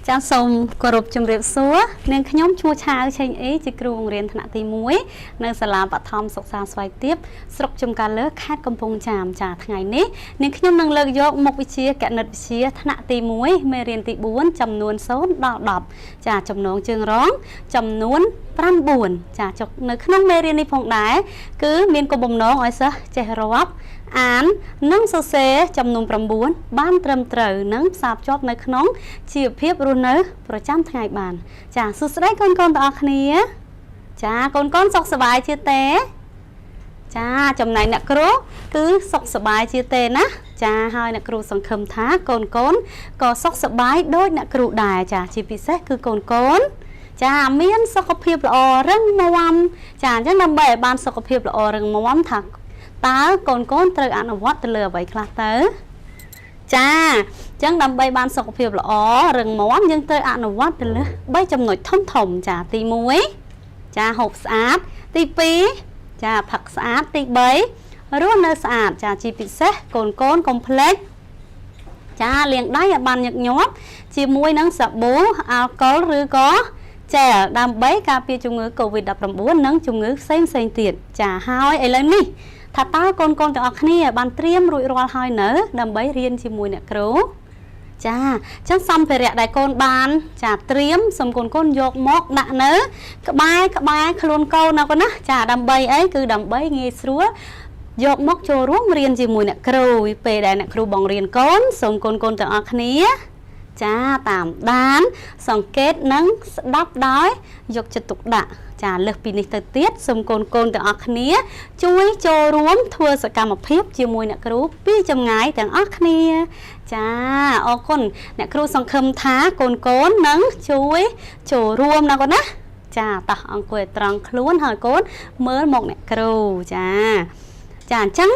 ចាសូមគោរពជំរាបសួរនាងខ្ញុំឈ្មោះឆាវឆេងអេជាគ្រូបង្រៀនថ្នាក់ទី1នៅសាលាបឋមសិក្សាស្វ័យទាបស្រុកចំការលើខេត្តកំពង់ចាមចាថ្ងៃនេះនាងខ្ញុំនឹងលើកយកមុខវិជ្ជាគណិតវិទ្យាថ្នាក់ទី1មេរៀនទី4ចំនួន0ដល់10ចាចំណងជើងរងចំនួន9ចាចុះនៅក្នុងមេរៀននេះផងដែរគឺមានគោលបំណងឲ្យសិស្សចេះរាប់អាននិងសរសេរចំនួន9បានត្រឹមត្រូវនិងផ្សារភ្ជាប់នៅក្នុងជីវភាពរស់នៅប្រចាំថ្ងៃបានចាសួស្តីកូនៗទាំងអស់គ្នាចាកូនៗសុខសប្បាយជាទេចាចំណែកអ្នកគ្រូគឺសុខសប្បាយជាទេណាចាហើយអ្នកគ្រូសង្ឃឹមថាកូនៗក៏សុខសប្បាយដូចអ្នកគ្រូដែរចាជាពិសេសគឺកូនៗចាមានសុខភាពល្អរឹងមាំចាអញ្ចឹងដើម្បីឲ្យបានសុខភាពល្អរឹងមាំថាតើកូនត្រូវអនុវត្តទៅលើអ្វីខ្លះទៅចាអញ្ចឹងដើម្បីបានសុខភាពល្អរឹងមាំយើងត្រូវអនុវត្តទៅលើ3ចំណុចធំចាទី1ចាហូបស្អាតទី2ចាផឹកស្អាតទី3រស់នៅស្អាតចាជាពិសេសកូនកុំភ្លេចចាលាងដៃឲ្យបានញឹកញាប់ជាមួយនឹងសាប៊ូអាល់កុលឬក៏ចែលដើម្បីការពារជំងឺ COVID-19 និងជំងឺផ្សេងទៀតចាហើយឥឡូវនេះថាតើកូនទាំងអស់គ្នាបានត្រៀមរួចរាល់ហើយនៅដើម្បីរៀនជាមួយអ្នកគ្រូចាអញ្ចឹងសម្ភារៈដែលកូនបានចាត្រៀមសូមកូនយកមកដាក់នៅក្បែរខ្លួនកូនណាកូនណាចាដើម្បីអីគឺដើម្បីងាយស្រួលយកមកចូលរួមរៀនជាមួយអ្នកគ្រូពេលដែលអ្នកគ្រូបង្រៀនកូនសូមកូនទាំងអស់គ្នាចាតាមដានសង្កេតនិងស្ដាប់ដោយយកចិត្តទុកដាក់ចាលើសពីនេះទៅទៀតសូមកូនទាំងអស់គ្នាជួយចូលរួមធ្វើសកម្មភាពជាមួយអ្នកគ្រូពីចម្ងាយទាំងអស់គ្នាចាអរគុណអ្នកគ្រូសង្ឃឹមថាកូននឹងជួយចូលរួមណាកូនណាចាតោះអង្គុយត្រង់ខ្លួនហើយកូនមើលមកអ្នកគ្រូចាអញ្ចឹង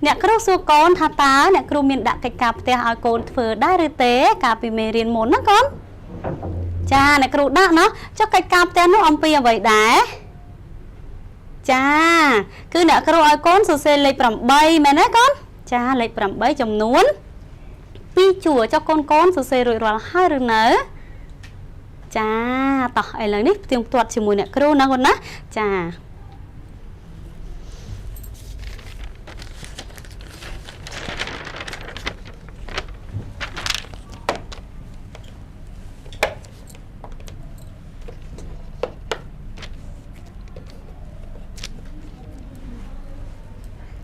អ្នកគ្រូសួរកូនថាតើអ្នកគ្រូមានដាក់កិច្ចការផ្ទះឲ្យកូនធ្វើដែរឬទេកាលពីមេរៀនមុនណាកូនចាអ្នកគ្រូដាក់ណោះចុះកិច្ចការផ្ទះនោះអំពីអ្វីដែរចាគឺអ្នកគ្រូឲ្យកូនសរសេរលេខ8មែនទេកូនចាលេខ8ចំនួន2ជួរចុះកូនសរសេររួចរាល់ហើយឬនៅចាតោះឥឡូវនេះផ្ទៀងផ្ទាត់ជាមួយអ្នកគ្រូណាកូនណាចា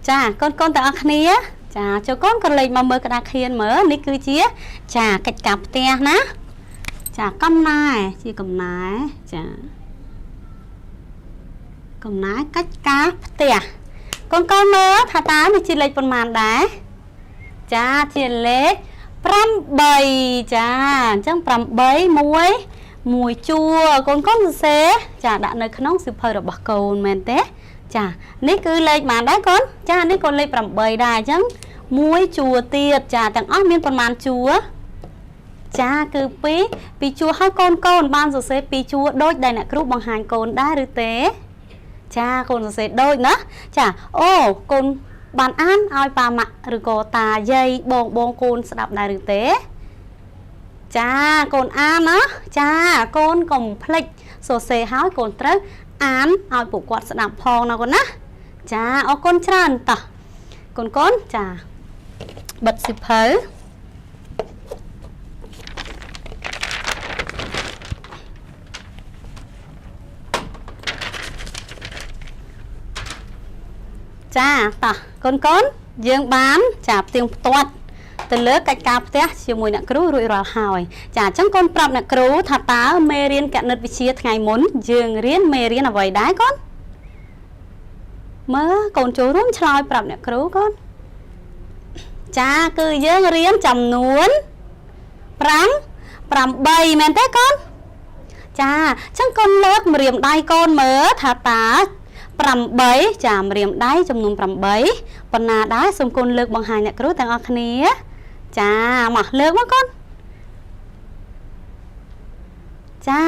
ចាកូនទាំងអស់គ្នាចាចូលកូនក៏លេខមកមើលក្តារខៀនមើលនេះគឺជាចាកិច្ចការផ្ទះណាចាកំណែជាកំណែចាកំណែកិច្ចការផ្ទះកូនមើលថាតើនេះជាលេខប៉ុន្មានដែរចាជាលេខ8ចាអញ្ចឹង8មួយជួរកូនសរសេរចាដាក់នៅក្នុងសៀវភៅរបស់កូនមែនទេចានេះគឺលេខប៉ុន្មានដែរកូនចានេះកូនលេខ8ដែរអញ្ចឹង1ជួរទៀតចាទាំងអស់មានប៉ុន្មានជួរចាគឺ2ជួរហើយកូនបានសរសេរ2ជួរដូចដែលអ្នកគ្រូបង្ហាញកូនដែរឬទេចាកូនសរសេរដូចណាចាអូកូនបានអានឲ្យប៉ាម៉ាក់ឬក៏តាយាយបងកូនស្ដាប់ដែរឬទេចាកូនអានណាចាកូនកុំភ្លេចសរសេរហើយកូនត្រូវអានឲ្យពួកគាត់ស្ដាប់ផងណាកូនណាចាអរគុណច្រើនតោះកូនចាបិទសៀវភៅចាតោះកូនយើងបានចាផ្ទៀងផ្ទាត់ទៅលើកិច្ចការផ្ទះជាមួយអ្នកគ្រូរួចរាល់ហើយចាអញ្ចឹងកូនប្រាប់អ្នកគ្រូថាតើមេរៀនគណិតវិទ្យាថ្ងៃមុនយើងរៀនមេរៀនអ្វីដែរកូនមើលកូនចូលរួមឆ្លើយប្រាប់អ្នកគ្រូកូនចាគឺយើងរៀនចំនួន8មែនទេកូនចាអញ្ចឹងកូនលើកម្រាមដៃកូនមើលថាតើ8ចាម្រាមដៃចំនួន8ប៉ុណ្ណាដែរសូមកូនលើកបង្ហាញអ្នកគ្រូទាំងអស់គ្នាចាមកលើកមកកូនចា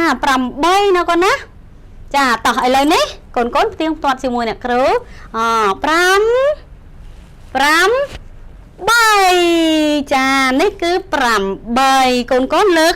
8ណាកូនណាចាតោះឥឡូវនេះកូនផ្ទៀងផ្ទាត់ជាមួយអ្នកគ្រូ5 3ចានេះគឺ8កូនលើក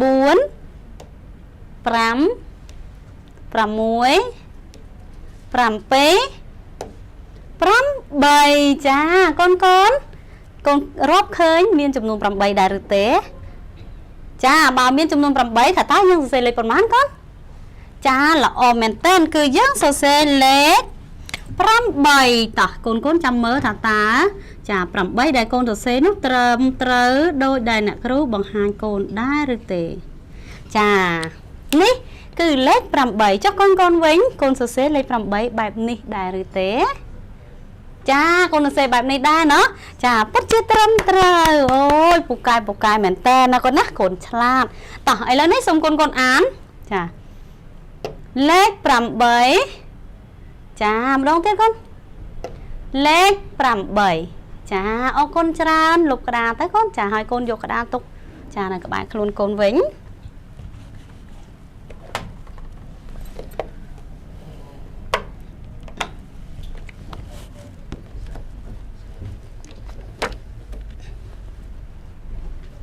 4 5 6 7 8 ចាកូនកូនកូនរាប់ឃើញមានចំនួន8ដែរឬទេចាបើមានចំនួន8ថាតើយើងសរសេរលេខប៉ុន្មានកូនចាល្អមែនតើគឺយើងសរសេរលេខ8តោះកូនកូនចាំមើលថាតើចា8ដែលកូនសរសេរនោះត្រឹមត្រូវដោយដែលអ្នកគ្រូបង្ហាញកូនដែរឬទេចានេះគឺលេខ8ចុះកូនកូនវិញកូនសរសេរលេខ8បែបនេះដែរឬទេចាកូនសរសេរបែបនេះដែរណោះចាពិតជាត្រឹមត្រូវអូយពូកែមែនតើណាកូនណាកូនឆ្លាតតោះឥឡូវនេះសូមកូនកូនអានចាលេខ8ចាម្ដងទៀតកូនលេខ8ចាអរគុណច្រើនលុបក្តារទៅកូនចាឲ្យកូនយកក្តារទុកចានៅក្បែរខ្លួនកូនវិញ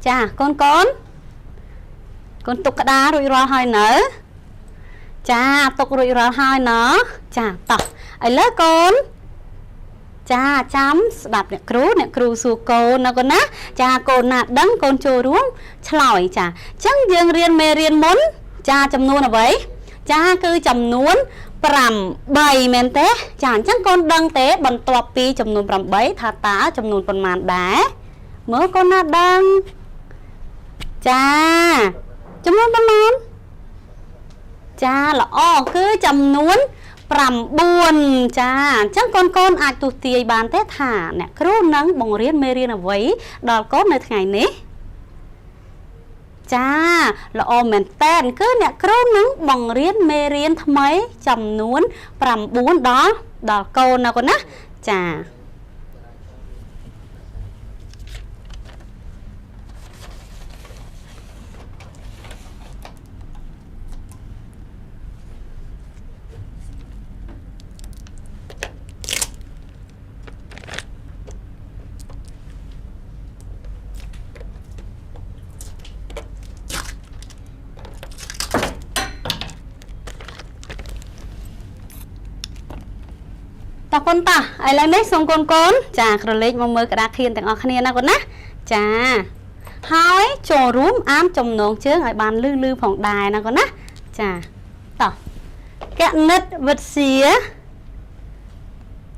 ចាកូនកូនទុកក្តាររួចរាល់ហើយនៅចាទុករួចរាល់ហើយណោះចាតោះឥឡូវកូនចាចាំស្ដាប់អ្នកគ្រូសួរកូនណាកូនណាចាកូនណាដឹងកូនចូលរួមឆ្លើយចាអញ្ចឹងយើងរៀនមេរៀនមុនចាចំនួនអ្វីចាគឺចំនួន8មែនទេចាអញ្ចឹងកូនដឹងទេបន្ទាប់ពីចំនួន8ថាតើចំនួនប៉ុន្មានដែរមើលកូនណាដឹងចាចំនួនប៉ុន្មានចាល្អគឺចំនួន9ចាអញ្ចឹងកូនអាចទស្សន៍ទាយបានទេថាអ្នកគ្រូនឹងបង្រៀនមេរៀនអ្វីដល់កូននៅថ្ងៃនេះចាល្អមែនតើគឺអ្នកគ្រូនឹងបង្រៀនមេរៀនថ្មីចំនួន9ដល់កូនណាកូនណាចាតោះកូនតោះឥឡូវនេះសូមកូនចាក្រឡេកមកមើលក្តារខៀនទាំងអស់គ្នាណាកូនណាចាហើយចូលរួមអានចំណងជើងឲ្យបានលឺផងដែរណាកូនណាចាតោះគណិតវិទ្យា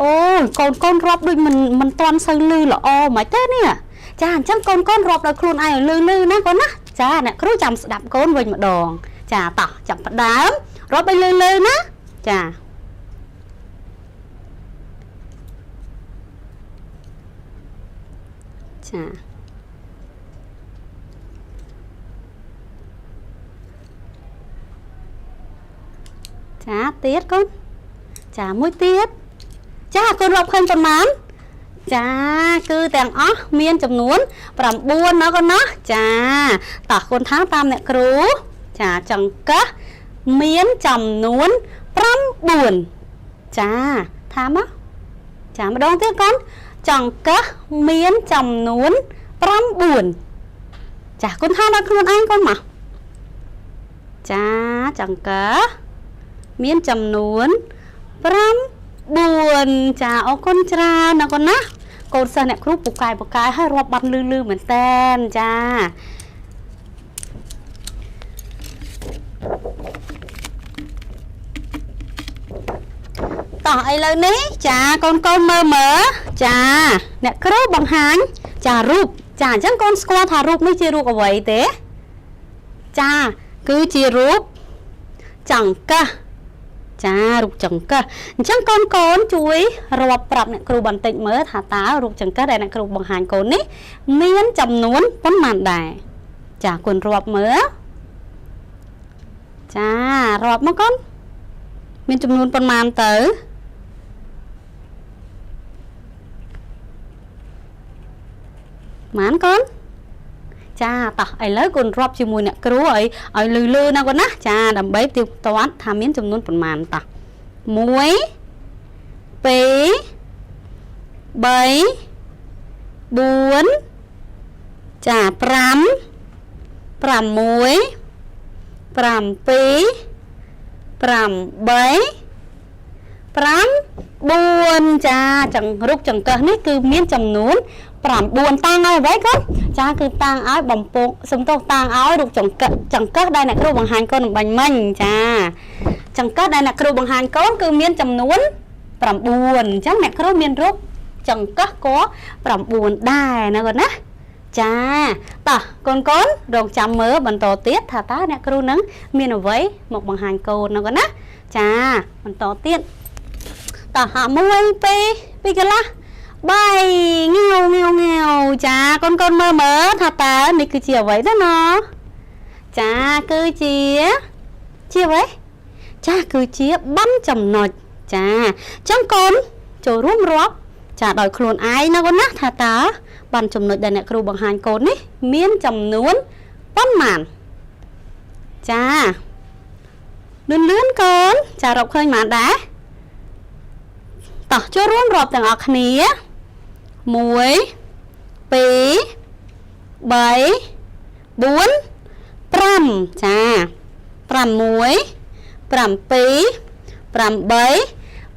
អូកូនរាប់ដូចមិនតាន់សូវលឺល្អមិនទេនេះចាអញ្ចឹងកូនរាប់ដល់ខ្លួនឯងលឺណាកូនណាចាអ្នកគ្រូចាំស្ដាប់កូនវិញម្ដងចាតោះចាប់ផ្ដើមរាប់ឲ្យលឺណាចាចាទៀតកូនចាមួយទៀតចាកូនរាប់ឃើញប៉ុន្មានចាគឺទាំងអស់មានចំនួន9ណាកូនណាចាតោះកូនថាតាមអ្នកគ្រូចាចង្កឹះមានចំនួន9ចាថាមកចាម្ដងទៀតកូនចង្កឹះមានចំនួន9ចាកូនថាដល់ខ្លួនឯងកូនមកចាចង្កឹះមានចំនួន9ចាអរគុណច្រើនណាកូនណាកូនសិស្សអ្នកគ្រូពូកែឲ្យរាប់បាត់លឺមែនតែនចាតោះឥឡូវនេះចាកូនមើលចាអ្នកគ្រូបង្ហាញចារូបចាអញ្ចឹងកូនស្គាល់ថារូបនេះជារូបអ្វីទេចាគឺជារូបចង្កឹះចារូបចង្កឹះអញ្ចឹងកូនជួយរាប់ប្រាប់អ្នកគ្រូបន្តិចមើលថាតើរូបចង្កឹះដែលអ្នកគ្រូបង្ហាញកូននេះមានចំនួនប៉ុន្មានដែរចាកូនរាប់មើលចារាប់មកកូនមានចំនួនប៉ុន្មានទៅប៉ុន្មានកូនចាតោះឥឡូវកូនរាប់ជាមួយអ្នកគ្រូឲ្យលឺណាកូនណាចាដើម្បីទៀងទាត់ថាមានចំនួនប៉ុន្មានតោះ1 2 3 4ចា5 6 7 8 9 4ចាចឹងរូបចង្កឹះនេះគឺមានចំនួន9តាំងឲ្យអ្វីកូនចាគឺតាំងឲ្យបំពង់សំទោសតាំងឲ្យរូបចង្កឹះដែលអ្នកគ្រូបង្ហាញកូនអំបញ្ញមិញចាចង្កឹះដែលអ្នកគ្រូបង្ហាញកូនគឺមានចំនួន9អញ្ចឹងអ្នកគ្រូមានរូបចង្កឹះក៏9ដែរណាកូនណាចាតោះកូនរងចាំមើលបន្តទៀតថាតើអ្នកគ្រូនឹងមានអ្វីមកបង្ហាញកូនណាកូនណាចាបន្តទៀតតោះ1 2កន្លះ3ងាវចាកូនមើលថាតើនេះគឺជាអ្វីទៅណចាគឺជាអ្វីចាគឺជាបានចំណុចចាអញ្ចឹងកូនចូលរួមរាប់ចាដោយខ្លួនឯងណាកូនណាថាតើបានចំណុចដែលអ្នកគ្រូបង្ហាញកូននេះមានចំនួនប៉ុន្មានចាលឿនកូនចារាប់ឃើញប៉ុន្មានដែរតោះចូលរួមរាប់ទាំងអស់គ្នា1 2 3 4 5ចា6 7 8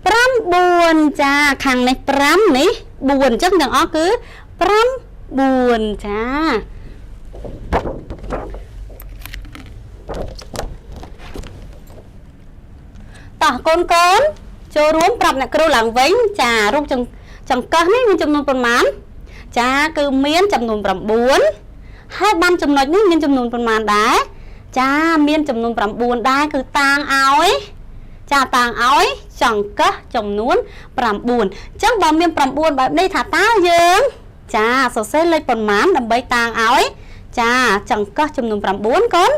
9ចាខាងនេះ5នេះ4អញ្ចឹងទាំងអស់គឺ9ចាតោះកូនចូលរួមប្រាប់អ្នកគ្រូឡើងវិញចារូបចង្កឹះនេះមានចំនួនប៉ុន្មានចាគឺមានចំនួន9ហើយបានចំណុចនេះមានចំនួនប៉ុន្មានដែរចាមានចំនួន9ដែរគឺតាំងឲ្យចាតាំងឲ្យចង្កឹះចំនួន9អញ្ចឹងបើមាន9បែបនេះថាតើយើងចាសរសេរលេខប៉ុន្មានដើម្បីតាំងឲ្យចាចង្កឹះចំនួន9កូន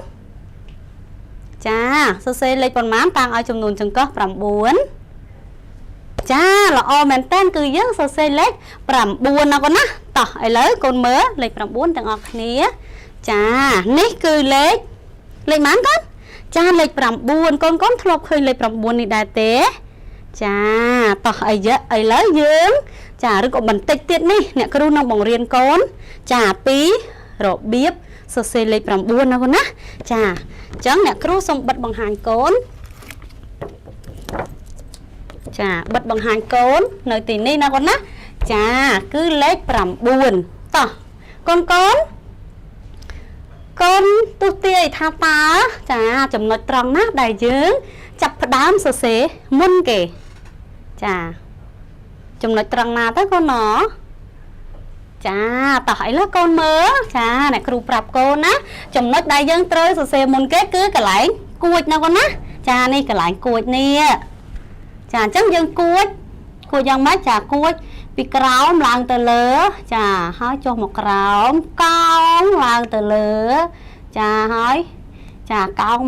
ចាសរសេរលេខប៉ុន្មានតាំងឲ្យចំនួនចង្កឹះ9ចាល្អមែនតើគឺយើងសរសេរលេខ9ណាកូនណាតោះឥឡូវកូនមើលលេខ9ទាំងអស់គ្នាចានេះគឺលេខប៉ុន្មានកូនចាលេខ9កូនធ្លាប់ឃើញលេខ9នេះដែរទេចាតោះឥឡូវយើងចាឬក៏បន្តិចទៀតនេះអ្នកគ្រូនឹងបង្រៀនកូនចាពីរបៀបសរសេរលេខ9ណាកូនណាចាអញ្ចឹងអ្នកគ្រូសូមបិទបង្ហាញកូនចាបិទបង្ហាញកូននៅទីនេះណាកូនណាចាគឺលេខ9តោះកូនទុទាយថាតើចាចំណុចត្រង់ណាដែលយើងចាប់ផ្ដើមសរសេរមុនគេចាចំណុចត្រង់ណាទៅកូនណចាតោះឥឡូវកូនមើលចាអ្នកគ្រូប្រាប់កូនណាចំណុចដែលយើងត្រូវសរសេរមុនគេគឺកន្លែងគួចណាកូនណាចានេះកន្លែងគួចនេះចាអញ្ចឹងយើងគួចយ៉ាងម៉េចចាគួចពីក្រោមឡើងទៅលើចាហើយចុះមកក្រោមកោងឡើងទៅលើចាហើយចាកោង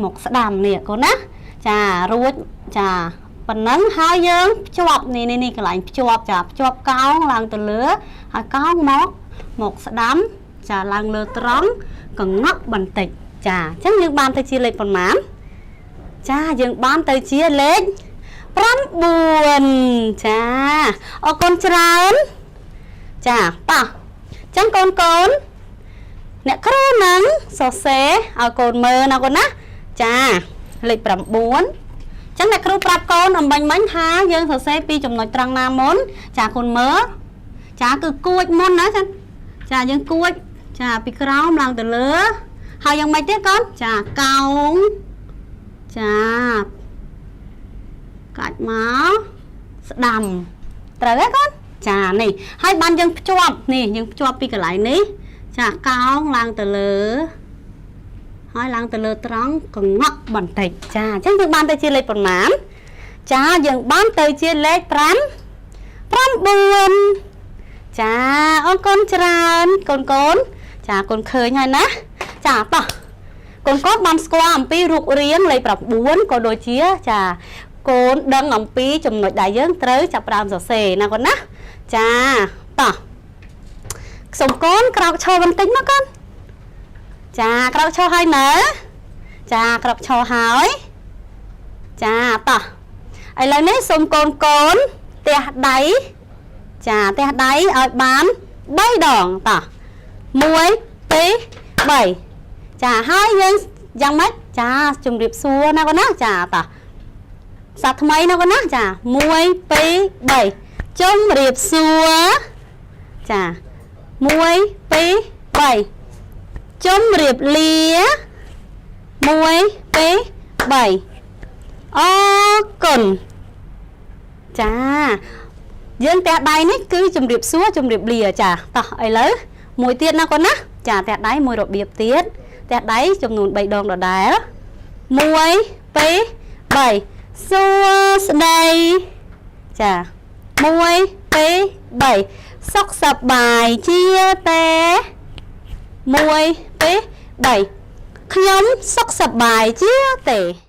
មកស្ដាំនេះកូនណាចារួចចាប៉ុណ្ណឹងហើយយើងភ្ជាប់នេះកន្លែងភ្ជាប់ចាភ្ជាប់កោងឡើងទៅលើហើយកោងមកស្ដាំចាឡើងលើត្រង់កងឹកបន្តិចចាអញ្ចឹងយើងបានទៅជាលេខប៉ុន្មានចាយើងបានទៅជាលេខ9ចាអរគុណច្រើនចាប៉ះអញ្ចឹងកូនអ្នកគ្រូនឹងសរសេរឲ្យកូនមើលណាកូនណាចាលេខ9អញ្ចឹងអ្នកគ្រូប្រាប់កូនអំបញ្ញមិញថាយើងសរសេរពីចំណុចត្រង់ណាមុនចាកូនមើលចាគឺគួចមុនណាចាយើងគួចចាពីក្រោមឡើងទៅលើហើយយ៉ាងម៉េចទៀតកូនចាកោងចាកាច់មកស្ដាំត្រូវទេកូនចានេះហើយបានយើងភ្ជាប់នេះយើងភ្ជាប់ពីកន្លែងនេះចាកោងឡើងទៅលើហើយឡើងទៅលើត្រង់កងឹកបន្តិចចាអញ្ចឹងយើងបានទៅជាលេខប៉ុន្មានចាយើងបានទៅជាលេខ9ចាអរគុណច្រើនកូនចាកូនឃើញហើយណាចាតោះកូនបានស្គាល់អំពីរូបរាងលេខ9ក៏ដូចជាចាកូនដឹងអំពីចំណុចដែលយើងត្រូវចាប់ផ្ដើមសរសេរណាកូនណាចាតោះសូមកូនក្រោកឈរបន្តិចមកកូនចាក្រោកឈរហើយនៅចាក្រោកឈរហើយចាតោះឥឡូវនេះសូមកូនទះដៃចាទះដៃឲ្យបាន3ដងតោះ1 2 3ចាហើយយើងយ៉ាងម៉េចចាជម្រាបសួរណាកូនណាចាតោះ សាថ្មីណាកូនណាចា1 2 3ជំរាបសួរចា1 2 3ជំរាបលា1 2 3អរគុណចាយើងទះដៃនេះគឺជំរាបសួរជំរាបលាចាតោះឥឡូវមួយទៀតណាកូនណាចាទះដៃមួយរបៀបទៀតទះដៃចំនួន3ដងដដែល1 2 3សួស្តីចា1 2 3សុខសប្បាយជាទេ1 2 3ខ្ញុំសុខសប្បាយជាទេ